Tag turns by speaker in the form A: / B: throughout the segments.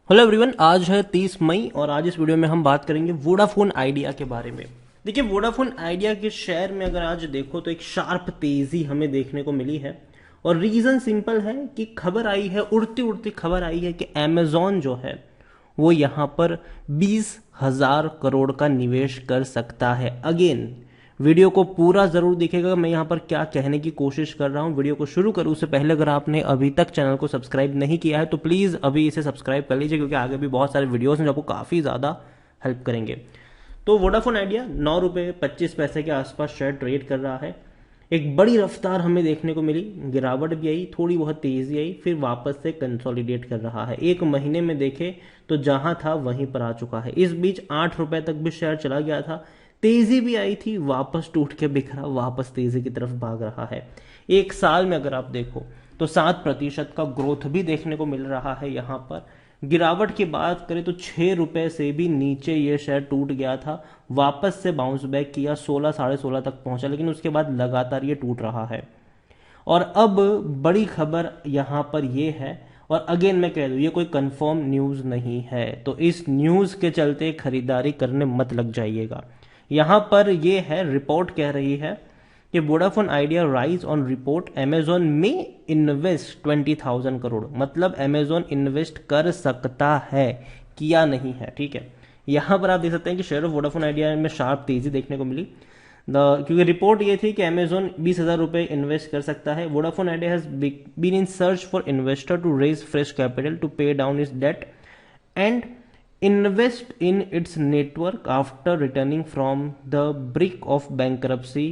A: Hello everyone, आज है 30 मई और आज इस वीडियो में हम बात करेंगे वोडाफोन आइडिया के बारे में। देखिए, वोडाफोन आइडिया के शेयर में अगर आज देखो तो एक शार्प तेजी हमें देखने को मिली है और रीजन सिंपल है कि खबर आई है, उड़ती उड़ती खबर आई है कि अमेजॉन जो है वो यहां पर 20,000 करोड़ का निवेश कर सकता है। अगेन वीडियो को पूरा जरूर देखिएगा, मैं यहाँ पर क्या कहने की कोशिश कर रहा हूँ। वीडियो को शुरू करूँ उससे पहले अगर आपने अभी तक चैनल को सब्सक्राइब नहीं किया है तो प्लीज़ अभी इसे सब्सक्राइब कर लीजिए, क्योंकि आगे भी बहुत सारे वीडियोस हैं जो आपको काफ़ी ज़्यादा हेल्प करेंगे। तो वोडाफोन आइडिया 9 रुपये 25 पैसे के आसपास शेयर ट्रेड कर रहा है। एक बड़ी रफ्तार हमें देखने को मिली, गिरावट भी आई, थोड़ी बहुत तेजी आई, फिर वापस से कंसोलिडेट कर रहा है। एक महीने में देखे तो जहां था वहीं पर आ चुका है। इस बीच 8 रुपए तक भी शेयर चला गया था, तेजी भी आई थी, वापस टूट के बिखरा, वापस तेजी की तरफ भाग रहा है। एक साल में अगर आप देखो तो 7% का ग्रोथ भी देखने को मिल रहा है। यहां पर गिरावट की बात करें तो 6 रुपए से भी नीचे ये शेयर टूट गया था, वापस से बाउंस बैक किया, 16 16.5 तक पहुंचा, लेकिन उसके बाद लगातार ये टूट रहा है। और अब बड़ी खबर यहां पर ये है, और अगेन मैं कह दूं ये कोई कंफर्म न्यूज नहीं है, तो इस न्यूज के चलते खरीदारी करने मत लग जाइएगा। यहां पर ये है, रिपोर्ट कह रही है कि Vodafone idea rise on report Amazon में इन्वेस्ट 20,000 करोड़, मतलब अमेजॉन इन्वेस्ट कर सकता है, किया नहीं है। ठीक है, यहां पर आप देख सकते हैं कि शेयर ऑफ वोडाफोन आइडिया में शार्प तेजी देखने को मिली, क्योंकि रिपोर्ट ये थी कि अमेजॉन 20,000 रुपए इन्वेस्ट कर सकता है। Vodafone Idea has been in search for investor to raise fresh capital to pay down its debt and invest in its network after returning from the brink of bankruptcy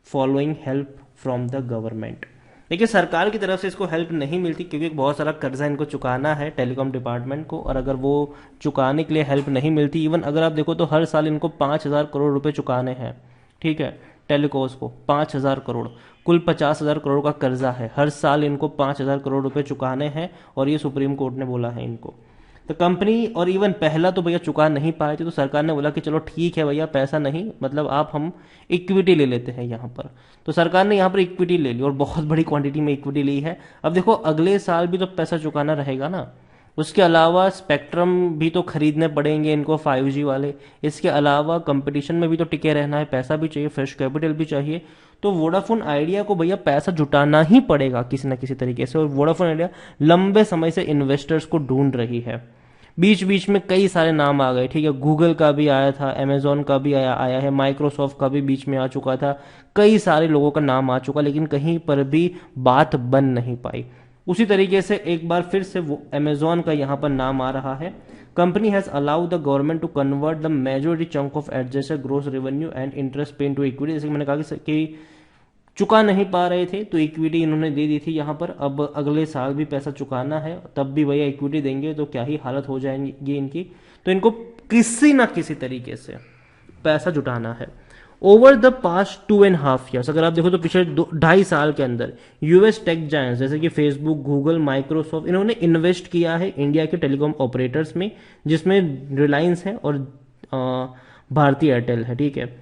A: following help from the government। देखिए, सरकार की तरफ से इसको help नहीं मिलती क्योंकि बहुत सारा कर्जा इनको चुकाना है टेलीकॉम डिपार्टमेंट को, और अगर वो चुकाने के लिए हेल्प नहीं मिलती, इवन अगर आप देखो तो हर साल इनको 5,000 करोड़ रुपए चुकाने हैं। ठीक है, टेलीकॉस को 5,000 करोड़, कुल 50,000 करोड़ का कर्जा है, हर साल इनको 5,000 करोड़ रुपए चुकाने हैं, और ये सुप्रीम कोर्ट ने बोला है इनको। तो कंपनी, और इवन पहला तो भैया चुका नहीं पाए थे, तो सरकार ने बोला कि चलो ठीक है भैया, पैसा नहीं, मतलब आप हम इक्विटी ले लेते हैं यहाँ पर। तो सरकार ने यहाँ पर इक्विटी ले ली और बहुत बड़ी क्वांटिटी में इक्विटी ली है। अब देखो, अगले साल भी तो पैसा चुकाना रहेगा ना, उसके अलावा स्पेक्ट्रम भी तो खरीदने पड़ेंगे इनको, 5G वाले। इसके अलावा कंपटीशन में भी तो टिके रहना है, पैसा भी चाहिए, फ्रेश कैपिटल भी चाहिए। तो वोडाफोन आइडिया को भैया पैसा जुटाना ही पड़ेगा किसी ना किसी तरीके से, और वोडाफोन आइडिया लंबे समय से इन्वेस्टर्स को ढूंढ रही है। बीच बीच में कई सारे नाम आ गए, ठीक है, गूगल का भी आया था, अमेजॉन का भी आया है, माइक्रोसॉफ्ट का भी बीच में आ चुका था, कई सारे लोगों का नाम आ चुका, लेकिन कहीं पर भी बात बन नहीं पाई। उसी तरीके से एक बार फिर से वो अमेजॉन का यहाँ पर नाम आ रहा है। Company has allowed the government to convert the majority chunk of adjusted gross revenue and interest pay to equity. जैसे कि मैंने कहा कि चुका नहीं पा रहे थे तो इक्विटी इन्होंने दे दी थी यहाँ पर। अब अगले साल भी पैसा चुकाना है, तब भी भैया इक्विटी देंगे तो क्या ही हालत हो जाएंगी इनकी। तो इनको किसी ना किसी तरीके से पैसा जुटाना है। ओवर द पास्ट 2.5 ईयर्स अगर आप देखो तो पिछले 2.5 साल के अंदर यूएस टेक जायंट्स जैसे कि फेसबुक, गूगल, माइक्रोसॉफ्ट, इन्होंने इन्वेस्ट किया है इंडिया के टेलीकॉम ऑपरेटर्स में, जिसमें रिलायंस है और भारती एयरटेल है। ठीक है,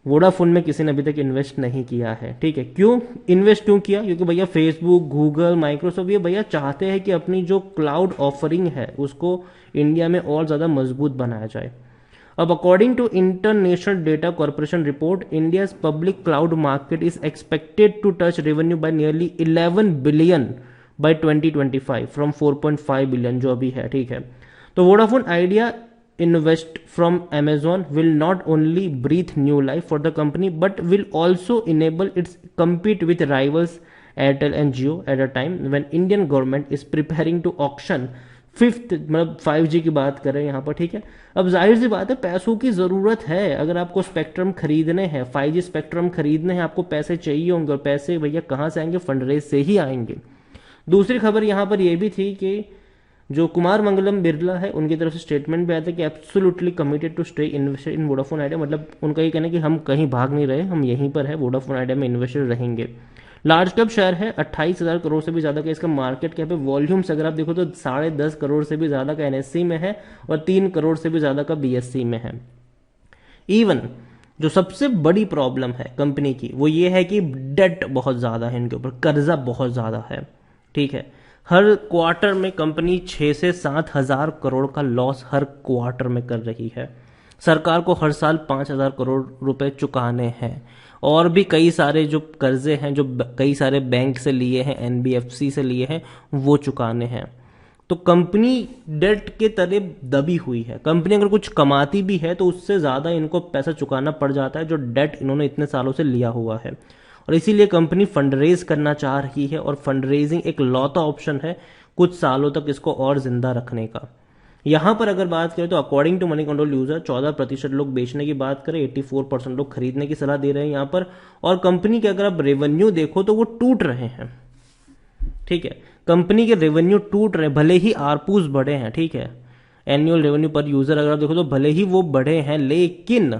A: वोडाफोन में किसी ने अभी तक इन्वेस्ट नहीं किया है। ठीक है, क्यों इन्वेस्ट क्यों किया? क्योंकि भैया फेसबुक, गूगल, माइक्रोसॉफ्ट ये भैया चाहते हैं कि अपनी जो क्लाउड ऑफरिंग है उसको इंडिया में और ज्यादा मजबूत बनाया जाए। अब according to International Data Corporation report, India public cloud market is expected to touch revenue by nearly 11 billion by 2025 from 4.5 billion जो अभी है। ठीक है, तो Vodafone Idea invest from Amazon will not only breathe new life for the company but will also enable its compete with rivals Airtel and Jio at a time when Indian government is preparing to auction fifth, मतलब 5G की बात कर रहे हैं यहाँ पर। ठीक है, अब जाहिर सी बात है पैसों की जरूरत है। अगर आपको स्पेक्ट्रम खरीदने हैं, 5G स्पेक्ट्रम खरीदने हैं, आपको पैसे चाहिए होंगे, और पैसे भैया कहाँ से आएंगे? फंड रेज से ही आएंगे। दूसरी खबर यहाँ पर यह भी थी कि जो कुमार मंगलम बिरला है उनकी तरफ से स्टेटमेंट भी आया था कि absolutely committed to stay invested in Vodafone Idea, मतलब उनका ये कहना है कि हम कहीं भाग नहीं रहे, हम यहीं पर है, वोडाफोन आइडिया में इन्वेस्टेड रहेंगे। लार्ज कैप शेयर है, 28,000 करोड़ से भी ज्यादा का इसका मार्केट कैप है। वॉल्यूम्स अगर आप देखो तो 10.5 करोड़ से भी ज्यादा का एनएससी में है और 3 करोड़ से भी ज्यादा का बीएससी में है। इवन जो सबसे बड़ी प्रॉब्लम है कंपनी की वो ये है कि डेट बहुत ज्यादा है इनके ऊपर, कर्जा बहुत ज्यादा है। ठीक है, हर क्वार्टर में कंपनी 6 से 7 हजार करोड़ का लॉस हर क्वार्टर में कर रही है। सरकार को हर साल 5,000 करोड़ रुपए चुकाने हैं और भी कई सारे जो कर्जे हैं जो कई सारे बैंक से लिए हैं, एनबीएफसी से लिए हैं, वो चुकाने हैं। तो कंपनी डेट के तले दबी हुई है। कंपनी अगर कुछ कमाती भी है तो उससे ज़्यादा इनको पैसा चुकाना पड़ जाता है जो डेट इन्होंने इतने सालों से लिया हुआ है। और इसीलिए कंपनी फंडरेज करना चाह रही है और फंडरेजिंग एक लौता ऑप्शन है कुछ सालों तक इसको और जिंदा रखने का। यहां पर अगर बात करें तो according to Moneycontrol user 14% लोग बेचने की बात करें, 84% लोग खरीदने की सलाह दे रहे हैं यहां पर। और कंपनी के अगर आप रेवेन्यू देखो तो वो टूट रहे हैं, ठीक है। कंपनी के रेवेन्यू टूट रहे, भले ही आरपूस बढ़े हैं, ठीक है, एनुअल रेवेन्यू पर यूजर अगर आप देखो तो भले ही वो बढ़े हैं, लेकिन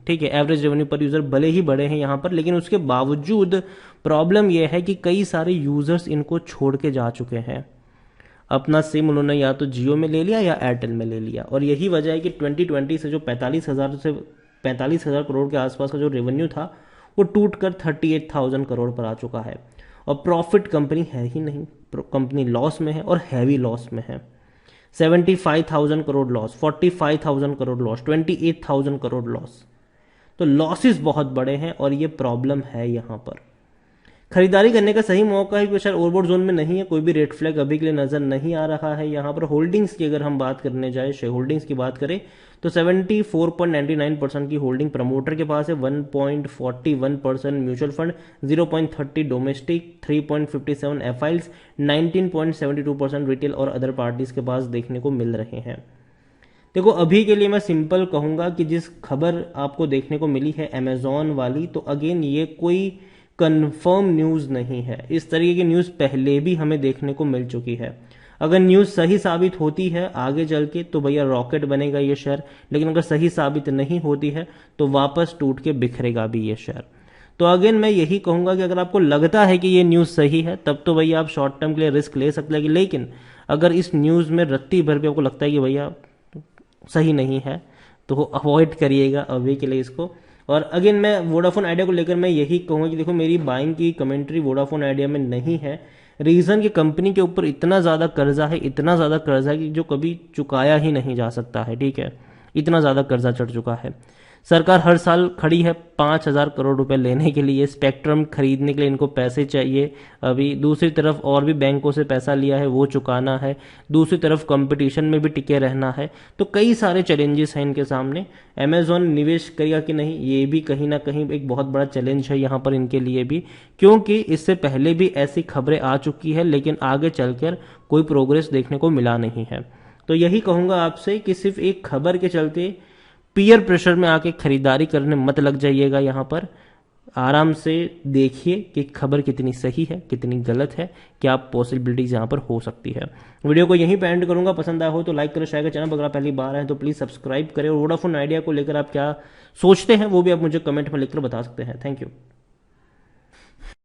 A: ठीक है, एवरेज रेवेन्यू पर यूजर भले ही बढ़े हैं यहां पर, लेकिन उसके बावजूद प्रॉब्लम यह है कि कई सारे यूजर्स इनको छोड़ के जा चुके हैं। अपना सिम उन्होंने या तो जियो में ले लिया या एयरटेल में ले लिया। और यही वजह है कि 2020 से जो 45,000 करोड़ के आसपास का जो रेवेन्यू था वो टूट कर 38,000 करोड़ पर आ चुका है। और प्रॉफिट कंपनी है ही नहीं, कंपनी लॉस में है और हैवी लॉस में है। 75,000 crore loss, 45,000 crore loss, 28,000 crore loss. तो लॉसेस बहुत बड़े हैं और ये प्रॉब्लम है यहां पर। खरीदारी करने का सही मौका है क्योंकि शायद ओवरबॉट जोन में नहीं है, कोई भी रेड फ्लैग अभी के लिए नजर नहीं आ रहा है यहाँ पर। होल्डिंग्स की अगर हम बात करने जाए, शेयर होल्डिंग्स की बात करें तो 74.99% की होल्डिंग प्रमोटर के पास है, 1.41% म्यूचुअल फंड, 0.30 डोमेस्टिक, 3.57 एफआईल्स, 19.72% रिटेल और अदर पार्टीज के पास देखने को मिल रहे हैं। देखो अभी के लिए मैं सिंपल कहूंगा कि जिस खबर आपको देखने को मिली है अमेजॉन वाली, तो अगेन ये कोई कंफर्म न्यूज नहीं है। इस तरीके की न्यूज पहले भी हमें देखने को मिल चुकी है। अगर न्यूज सही साबित होती है आगे चल के तो भैया रॉकेट बनेगा ये शेयर, लेकिन अगर सही साबित नहीं होती है तो वापस टूट के बिखरेगा भी ये शेयर। तो अगेन मैं यही कहूंगा कि अगर आपको लगता है कि ये न्यूज सही है तब तो भैया आप शॉर्ट टर्म के लिए रिस्क ले सकते हैं, लेकिन अगर इस न्यूज में रत्ती भर भी आपको लगता है कि भैया सही नहीं है तो अवॉइड करिएगा अभी के लिए इसको। और अगेन मैं वोडाफोन आइडिया को लेकर मैं यही कहूंगा कि देखो मेरी बाइंग की कमेंट्री वोडाफोन आइडिया में नहीं है। रीजन कि कंपनी के ऊपर इतना ज्यादा कर्जा है, इतना ज्यादा कर्जा है कि जो कभी चुकाया ही नहीं जा सकता है, ठीक है, इतना ज्यादा कर्जा चढ़ चुका है। सरकार हर साल खड़ी है 5,000 करोड़ रुपए लेने के लिए, स्पेक्ट्रम खरीदने के लिए इनको पैसे चाहिए। अभी दूसरी तरफ और भी बैंकों से पैसा लिया है वो चुकाना है, दूसरी तरफ कंपटीशन में भी टिके रहना है। तो कई सारे चैलेंजेस हैं इनके सामने। अमेजॉन निवेश करेगा कि नहीं, ये भी कहीं ना कहीं एक बहुत बड़ा चैलेंज है यहाँ पर इनके लिए भी, क्योंकि इससे पहले भी ऐसी खबरें आ चुकी है लेकिन आगे चलकर कोई प्रोग्रेस देखने को मिला नहीं है। तो यही कहूंगा आपसे कि सिर्फ एक खबर के चलते पीयर प्रेशर में आके खरीदारी करने मत लग जाइएगा। यहाँ पर आराम से देखिए कि खबर कितनी सही है कितनी गलत है, क्या पॉसिबिलिटीज यहाँ पर हो सकती है। वीडियो को यहीं पे एंड करूंगा। पसंद आया हो तो लाइक करें, शेयर करें, चैनल पर अगर आप पहली बार आए तो प्लीज सब्सक्राइब करें। और वोडाफोन आइडिया को लेकर आप क्या सोचते हैं वो भी आप मुझे कमेंट में लिखकर बता सकते हैं। Thank you.